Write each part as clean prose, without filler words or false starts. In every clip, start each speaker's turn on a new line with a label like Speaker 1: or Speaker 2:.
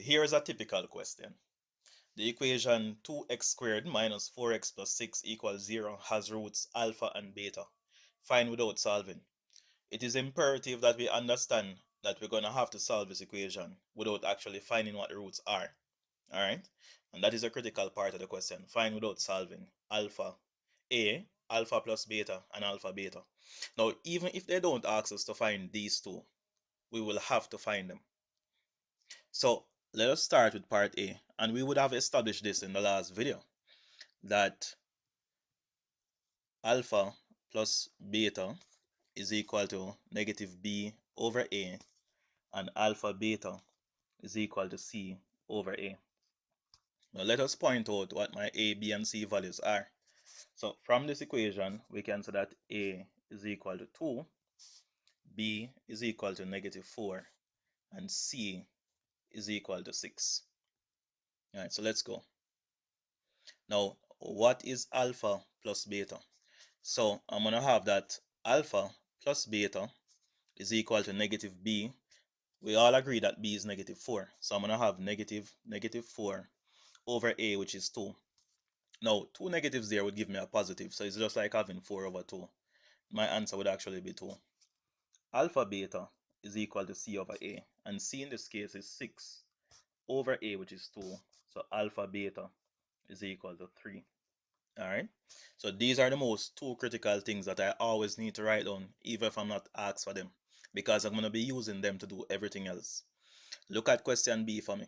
Speaker 1: Here is a typical question. The equation 2x squared minus 4x plus 6 equals 0 has roots alpha and beta. Find without solving. It is imperative that we understand that we're going to have to solve this equation without actually finding what the roots are. Alright? And that is a critical part of the question. Find without solving alpha A, alpha plus beta, and alpha beta. Now, even if they don't ask us to find these two, we will have to find them. So let us start with part A, and we would have established this in the last video, that alpha plus beta is equal to negative b over a, and alpha beta is equal to c over a. Now let us point out what my a, b, and c values are. So from this equation, we can say that a is equal to 2, b is equal to negative 4, and c is equal to 6. All right, so let's go. Now, what is alpha plus beta? So I'm going to have that alpha plus beta is equal to negative b. We all agree that b is negative 4. So I'm going to have negative 4 over a, which is 2. Now, two negatives there would give me a positive. So it's just like having 4 over 2. My answer would actually be 2. Alpha beta is equal to c over a. And c in this case is 6 over a, which is 2. So alpha beta is equal to 3. All right. So these are the most two critical things that I always need to write down, even if I'm not asked for them, because I'm going to be using them to do everything else. Look at question B for me.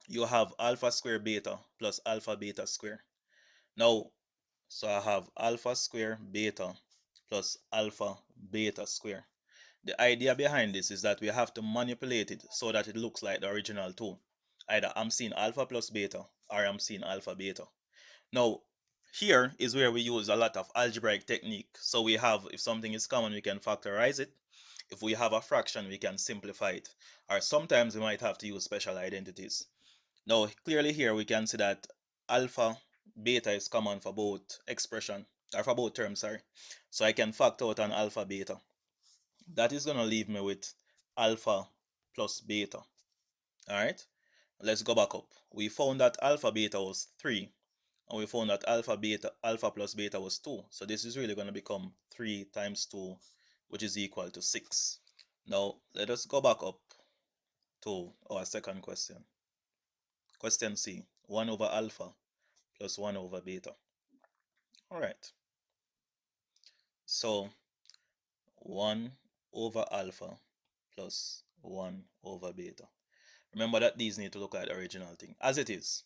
Speaker 1: You have alpha square beta plus alpha beta square. Now, so I have alpha square beta plus alpha beta square. The idea behind this is that we have to manipulate it so that it looks like the original two. Either I'm seeing alpha plus beta or I'm seeing alpha beta. Now, here is where we use a lot of algebraic technique. So we have, if something is common, we can factorize it. If we have a fraction, we can simplify it. Or sometimes we might have to use special identities. Now, clearly here we can see that alpha, beta is common for both expression, or for both terms, sorry. So I can factor out an alpha, beta. That is going to leave me with alpha plus beta. All right, let's go back up. We found that alpha, beta was 3. And we found that alpha plus beta was 2. So this is really going to become 3 times 2, which is equal to 6. Now, let us go back up to our second question. Question C, 1 over alpha plus 1 over beta. All right. So 1 over alpha plus 1 over beta. Remember that these need to look like the original thing. As it is,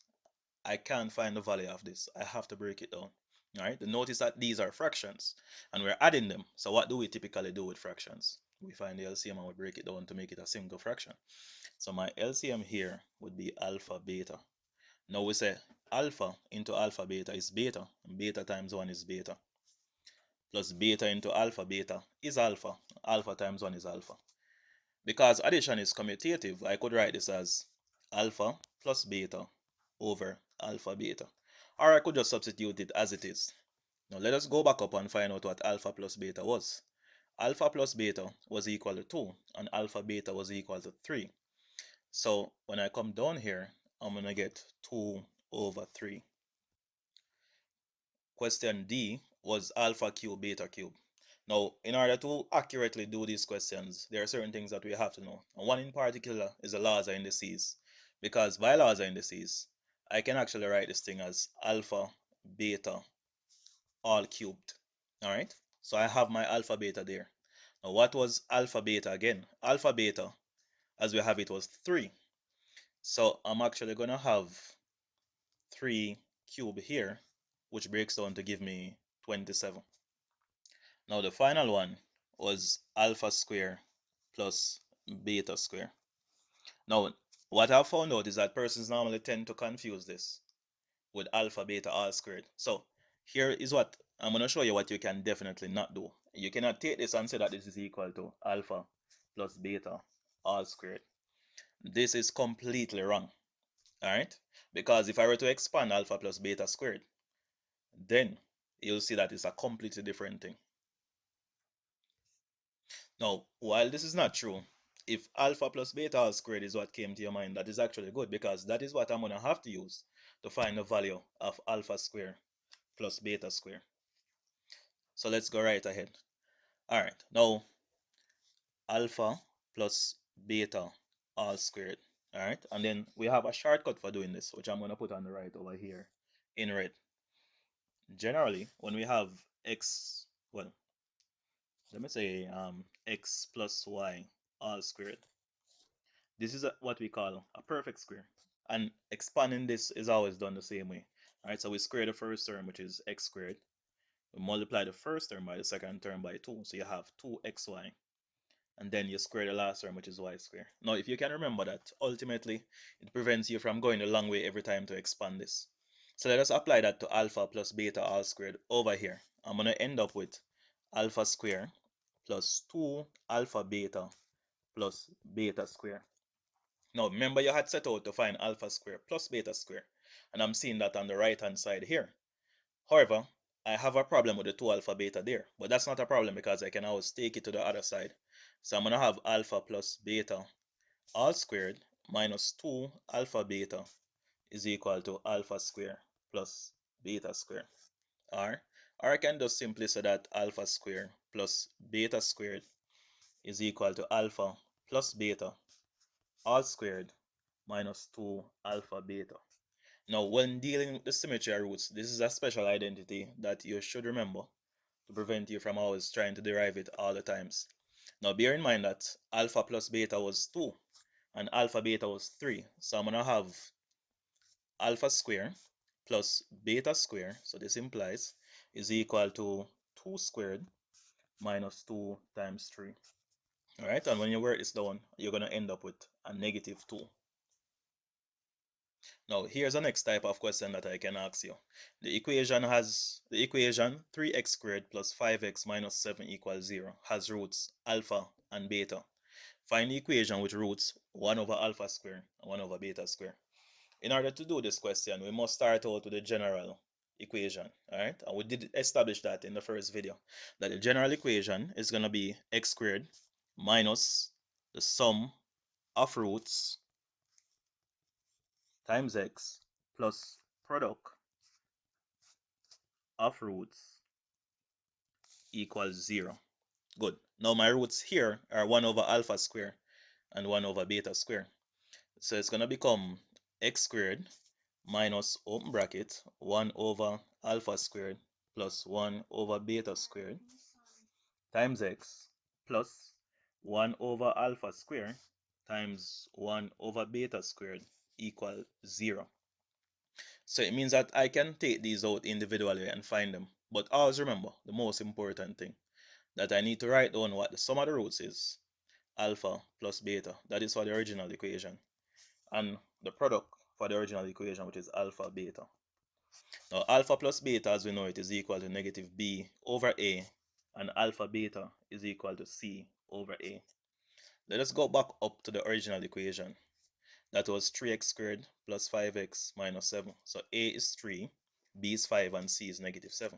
Speaker 1: I can't find the value of this. I have to break it down. All right. Notice that these are fractions and we're adding them. So what do we typically do with fractions? We find the LCM and we break it down to make it a single fraction. So my LCM here would be alpha beta. Now we say alpha into alpha beta is beta, and beta times 1 is beta. Plus beta into alpha beta is alpha. Alpha times 1 is alpha. Because addition is commutative, I could write this as alpha plus beta over alpha beta. Or I could just substitute it as it is. Now let us go back up and find out what alpha plus beta was. Alpha plus beta was equal to 2 and alpha beta was equal to 3. So when I come down here, I'm going to get 2 over 3. Question D was alpha cube beta cube. Now, in order to accurately do these questions, there are certain things that we have to know. And one in particular is the Lorentz indices. Because by Lorentz indices, I can actually write this thing as alpha beta all cubed. All right, so I have my alpha beta there. Now, what was alpha beta again? Alpha beta, as we have it, was 3. So I'm actually going to have 3 cube here, which breaks down to give me 27. Now the final one was alpha square plus beta square. Now, what I've found out is that persons normally tend to confuse this with alpha beta all squared. So here is what I'm going to show you what you can definitely not do. You cannot take this and say that this is equal to alpha plus beta all squared. This is completely wrong. All right, because if I were to expand alpha plus beta squared, then you'll see that it's a completely different thing. Now, while this is not true, if alpha plus beta all squared is what came to your mind, that is actually good because that is what I'm going to have to use to find the value of alpha square plus beta square. So let's go right ahead. All right, now alpha plus beta all squared. All right, and then we have a shortcut for doing this, which I'm going to put on the right over here in red. Generally, when we have x, well, let me say x plus y all squared, this is what we call a perfect square. And expanding this is always done the same way. All right, so we square the first term, which is x squared. We multiply the first term by the second term by 2, so you have 2xy. And then you square the last term, which is y squared. Now, if you can remember that, ultimately, it prevents you from going the long way every time to expand this. So let us apply that to alpha plus beta all squared over here. I'm going to end up with alpha square plus 2 alpha beta plus beta square. Now, remember you had set out to find alpha square plus beta square, and I'm seeing that on the right-hand side here. However, I have a problem with the 2 alpha beta there, but that's not a problem because I can always take it to the other side. So I'm going to have alpha plus beta all squared minus 2 alpha beta is equal to alpha square plus beta square. Or I can just simply say that alpha square plus beta squared is equal to alpha plus beta all squared minus 2 alpha beta. Now, when dealing with the symmetry roots, this is a special identity that you should remember to prevent you from always trying to derive it all the times. Now, bear in mind that alpha plus beta was 2 and alpha beta was 3. So I'm going to have alpha square plus beta square, so this implies, is equal to 2 squared minus 2 times 3. All right, and when you work this down, you're going to end up with a negative 2. Now, here's the next type of question that I can ask you. The equation 3x squared plus 5x minus 7 equals 0 has roots alpha and beta. Find the equation with roots 1 over alpha square and 1 over beta square. In order to do this question, we must start out with the general equation, all right? And we did establish that in the first video, that the general equation is going to be x squared minus the sum of roots times x plus product of roots equals 0. Good. Now my roots here are 1 over alpha square and 1 over beta square. So it's going to become x squared minus open bracket 1 over alpha squared plus 1 over beta squared times x plus 1 over alpha squared times 1 over beta squared equal 0. So it means that I can take these out individually and find them. But always remember the most important thing, that I need to write down what the sum of the roots is, alpha plus beta. That is for the original equation. And the product for the original equation, which is alpha beta. Now, alpha plus beta, as we know it, is equal to negative b over a, and alpha beta is equal to c over a. Let us go back up to the original equation. That was 3x squared plus 5x minus 7. So a is 3, b is 5, and c is negative 7.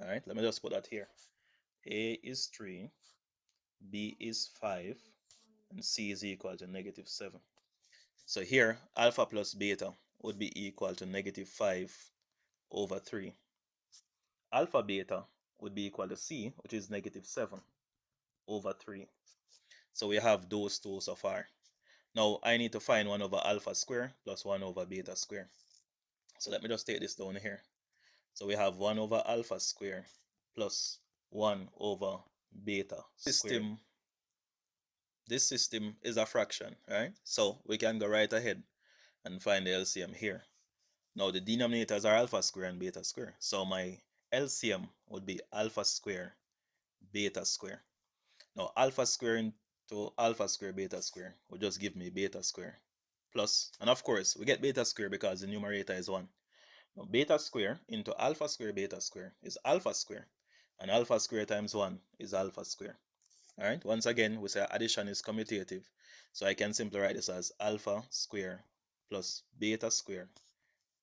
Speaker 1: All right, let me just put that here. A is 3, b is 5, and c is equal to negative 7. So here, alpha plus beta would be equal to negative 5 over 3. Alpha beta would be equal to c, which is negative 7 over 3. So we have those two so far. Now I need to find 1 over alpha square plus 1 over beta square. So let me just take this down here. So we have 1 over alpha square plus 1 over beta square. This system is a fraction, right? So we can go right ahead and find the LCM here. Now the denominators are alpha square and beta square. So my LCM would be alpha square beta square. Now alpha square into alpha square beta square will just give me beta square plus, and of course we get beta square because the numerator is 1. Now beta square into alpha square beta square is alpha square, and alpha square times 1 is alpha square. All right, once again we say addition is commutative, so I can simply write this as alpha square plus beta square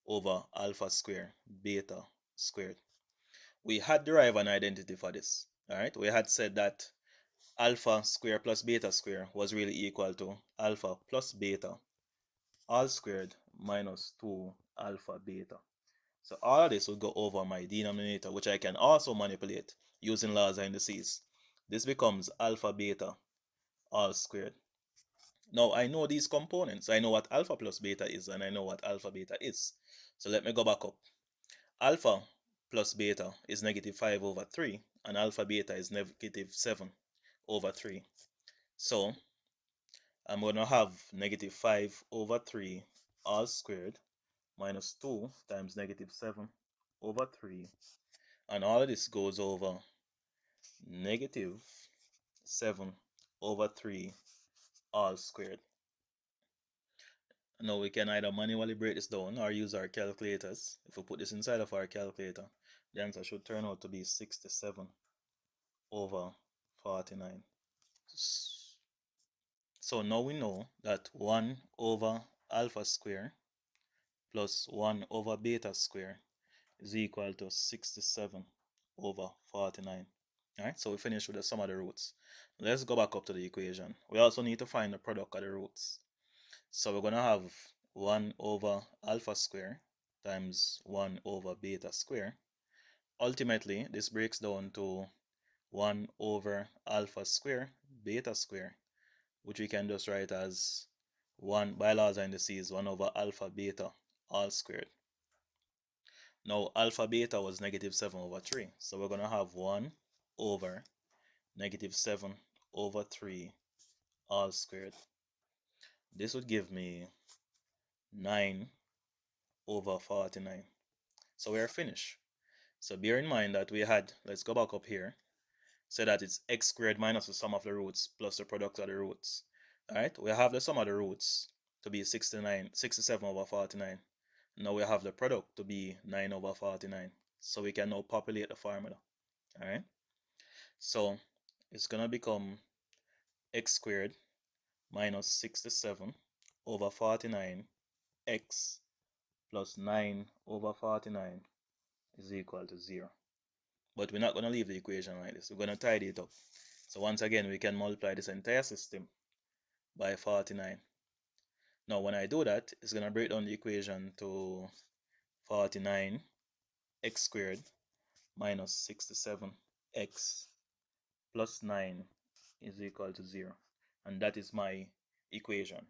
Speaker 1: over alpha square beta squared. We had derived an identity for this. All right, we had said that alpha square plus beta square was really equal to alpha plus beta all squared minus 2 alpha beta. So all of this will go over my denominator, which I can also manipulate using laws and indices. This becomes alpha beta all squared. Now I know these components. I know what alpha plus beta is, and I know what alpha beta is. So let me go back up. Alpha plus beta is negative 5 over 3, and alpha beta is negative 7 over 3. So I'm going to have negative 5 over 3 all squared minus 2 times negative 7 over 3. And all of this goes over negative 7 over 3 all squared. Now we can either manually break this down or use our calculators. If we put this inside of our calculator, the answer should turn out to be 67 over 49. So now we know that 1 over alpha square plus 1 over beta square is equal to 67 over 49. Alright, so we finished with the sum of the roots. Let's go back up to the equation. We also need to find the product of the roots. So we're going to have 1 over alpha square times 1 over beta square. Ultimately, this breaks down to 1 over alpha square beta square, which we can just write as 1 by laws and indices 1 over alpha beta all squared. Now alpha beta was negative 7 over 3, so we're going to have 1 over negative 7 over 3 all squared. This would give me 9 over 49. So we are finished. So bear in mind that we had, let's go back up here, so that it's x squared minus the sum of the roots plus the product of the roots. Alright, we have the sum of the roots to be 67 over 49. Now we have the product to be 9 over 49. So we can now populate the formula. Alright, so it's going to become x squared minus 67 over 49 x plus 9 over 49 is equal to 0. But we're not going to leave the equation like this. We're going to tidy it up. So once again, we can multiply this entire system by 49. Now when I do that, it's going to break down the equation to 49 x squared minus 67 x plus 9 is equal to 0. And that is my equation.